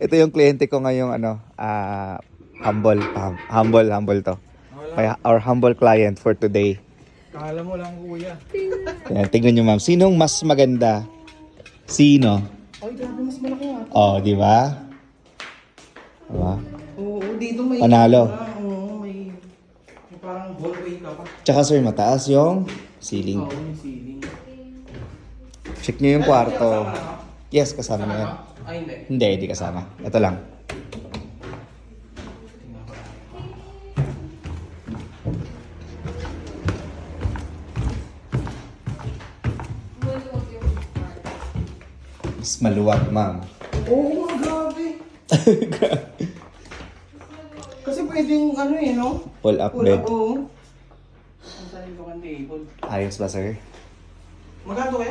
Ito yung kliyente ko ngayong humble to. Our humble client for today. Kala mo lang, kuya. Ayan, tingnan nyo ma'am, sinong mas maganda? Sino? Ay, grabe, mas malaki nga. Oh, di ba? Diba? Oo, dito may... Panalo. Oo, may parang hallway ka pa. Tsaka sir, mataas yung ceiling. Oo, yung ceiling. Check nyo yung kwarto. Yes, kasama na yan. Ay, hindi. Hindi kasama. Ito lang. Mas maluwag, ma'am. Oo, grabe. Kasi pwedeng no? Pull up Pull bed. up, oo. Ang sarili ko kan table. Ayos ba, sir? Magkano kaya?